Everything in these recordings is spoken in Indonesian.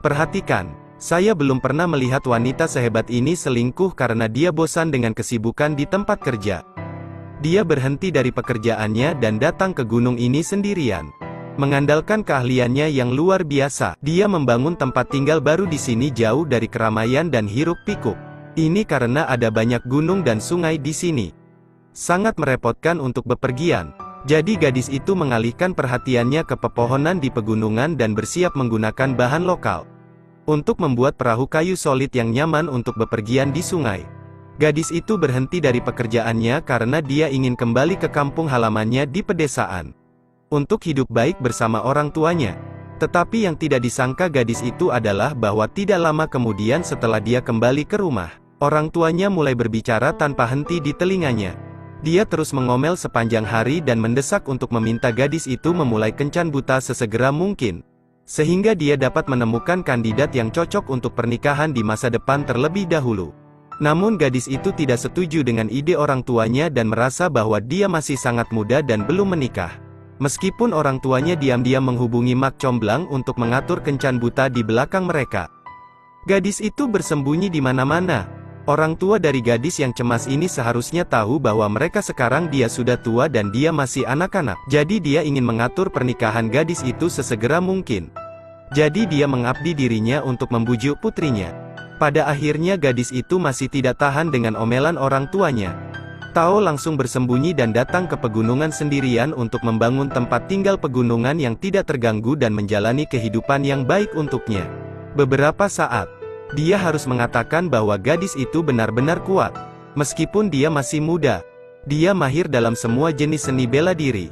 Perhatikan, saya belum pernah melihat wanita sehebat ini selingkuh karena dia bosan dengan kesibukan di tempat kerja. Dia berhenti dari pekerjaannya dan datang ke gunung ini sendirian. Mengandalkan keahliannya yang luar biasa, dia membangun tempat tinggal baru di sini jauh dari keramaian dan hiruk-pikuk. Ini karena ada banyak gunung dan sungai di sini. Sangat merepotkan untuk bepergian. Jadi gadis itu mengalihkan perhatiannya ke pepohonan di pegunungan dan bersiap menggunakan bahan lokal untuk membuat perahu kayu solid yang nyaman untuk bepergian di sungai. Gadis itu berhenti dari pekerjaannya karena dia ingin kembali ke kampung halamannya di pedesaan untuk hidup baik bersama orang tuanya. Tetapi yang tidak disangka gadis itu adalah bahwa tidak lama kemudian setelah dia kembali ke rumah, orang tuanya mulai berbicara tanpa henti di telinganya. Dia terus mengomel sepanjang hari dan mendesak untuk meminta gadis itu memulai kencan buta sesegera mungkin, sehingga dia dapat menemukan kandidat yang cocok untuk pernikahan di masa depan terlebih dahulu. Namun gadis itu tidak setuju dengan ide orang tuanya dan merasa bahwa dia masih sangat muda dan belum menikah. Meskipun orang tuanya diam-diam menghubungi Mak Comblang untuk mengatur kencan buta di belakang mereka, gadis itu bersembunyi di mana-mana. Orang tua dari gadis yang cemas ini seharusnya tahu bahwa mereka sekarang dia sudah tua dan dia masih anak-anak. Jadi dia ingin mengatur pernikahan gadis itu sesegera mungkin. Jadi dia mengabdi dirinya untuk membujuk putrinya. Pada akhirnya gadis itu masih tidak tahan dengan omelan orang tuanya. Tao langsung bersembunyi dan datang ke pegunungan sendirian untuk membangun tempat tinggal pegunungan yang tidak terganggu dan menjalani kehidupan yang baik untuknya. Beberapa saat, dia harus mengatakan bahwa gadis itu benar-benar kuat. Meskipun dia masih muda, dia mahir dalam semua jenis seni bela diri.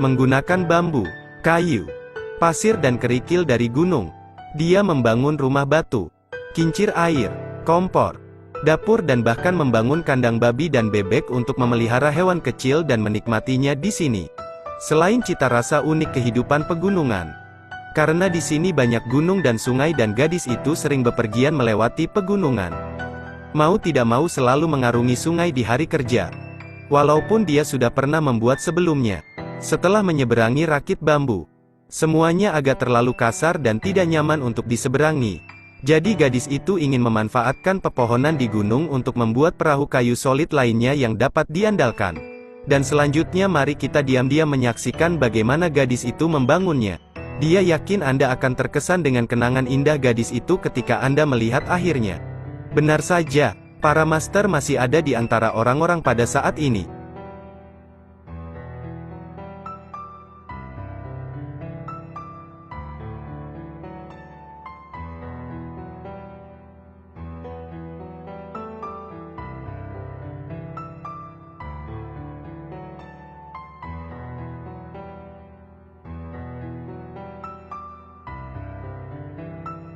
Menggunakan bambu, kayu, pasir dan kerikil dari gunung, dia membangun rumah batu, kincir air, kompor, dapur dan bahkan membangun kandang babi dan bebek untuk memelihara hewan kecil dan menikmatinya di sini. Selain cita rasa unik kehidupan pegunungan, karena di sini banyak gunung dan sungai dan gadis itu sering bepergian melewati pegunungan. Mau tidak mau selalu mengarungi sungai di hari kerja. Walaupun dia sudah pernah membuat sebelumnya. Setelah menyeberangi rakit bambu, semuanya agak terlalu kasar dan tidak nyaman untuk diseberangi. Jadi gadis itu ingin memanfaatkan pepohonan di gunung untuk membuat perahu kayu solid lainnya yang dapat diandalkan. Dan selanjutnya mari kita diam-diam menyaksikan bagaimana gadis itu membangunnya. Dia yakin Anda akan terkesan dengan kenangan indah gadis itu ketika Anda melihat akhirnya. Benar saja, para master masih ada di antara orang-orang pada saat ini.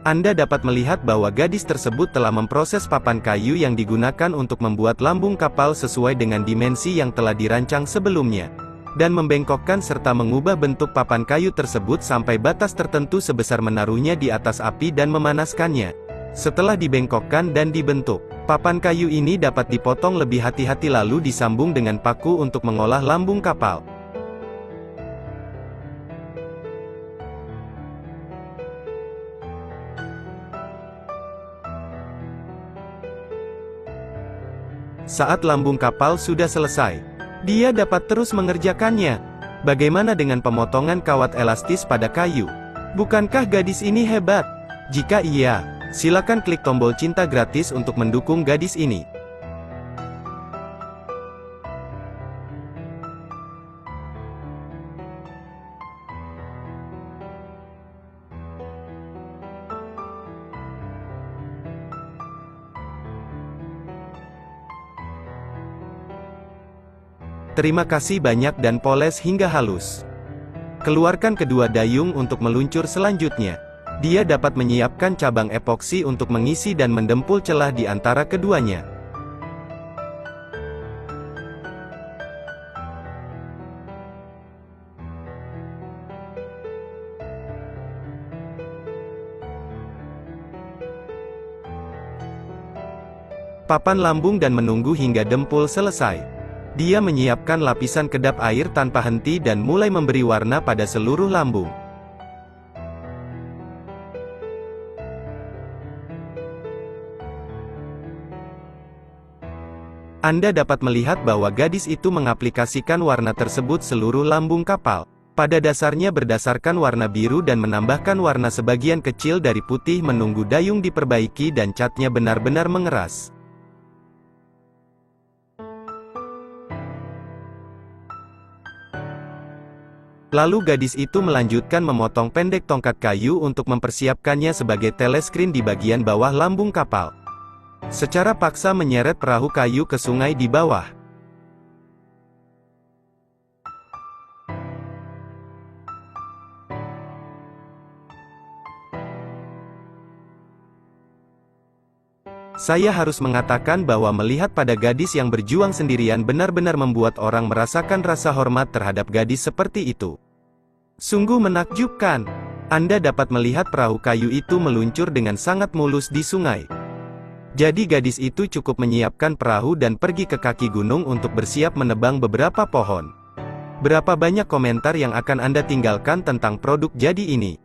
Anda dapat melihat bahwa gadis tersebut telah memproses papan kayu yang digunakan untuk membuat lambung kapal sesuai dengan dimensi yang telah dirancang sebelumnya, dan membengkokkan serta mengubah bentuk papan kayu tersebut sampai batas tertentu sebesar menaruhnya di atas api dan memanaskannya. Setelah dibengkokkan dan dibentuk, papan kayu ini dapat dipotong lebih hati-hati lalu disambung dengan paku untuk mengolah lambung kapal. Saat lambung kapal sudah selesai, dia dapat terus mengerjakannya. Bagaimana dengan pemotongan kawat elastis pada kayu? Bukankah gadis ini hebat? Jika iya, silakan klik tombol cinta gratis untuk mendukung gadis ini. Terima kasih banyak dan poles hingga halus. Keluarkan kedua dayung untuk meluncur selanjutnya. Dia dapat menyiapkan cabang epoksi untuk mengisi dan mendempul celah di antara keduanya. Papan lambung dan menunggu hingga dempul selesai. Dia menyiapkan lapisan kedap air tanpa henti dan mulai memberi warna pada seluruh lambung. Anda dapat melihat bahwa gadis itu mengaplikasikan warna tersebut seluruh lambung kapal. Pada dasarnya berdasarkan warna biru dan menambahkan warna sebagian kecil dari putih menunggu dayung diperbaiki dan catnya benar-benar mengeras. Lalu gadis itu melanjutkan memotong pendek tongkat kayu untuk mempersiapkannya sebagai teleskrin di bagian bawah lambung kapal. Secara paksa menyeret perahu kayu ke sungai di bawah. Saya harus mengatakan bahwa melihat pada gadis yang berjuang sendirian benar-benar membuat orang merasakan rasa hormat terhadap gadis seperti itu. Sungguh menakjubkan. Anda dapat melihat perahu kayu itu meluncur dengan sangat mulus di sungai. Jadi gadis itu cukup menyiapkan perahu dan pergi ke kaki gunung untuk bersiap menebang beberapa pohon. Berapa banyak komentar yang akan Anda tinggalkan tentang produk jadi ini?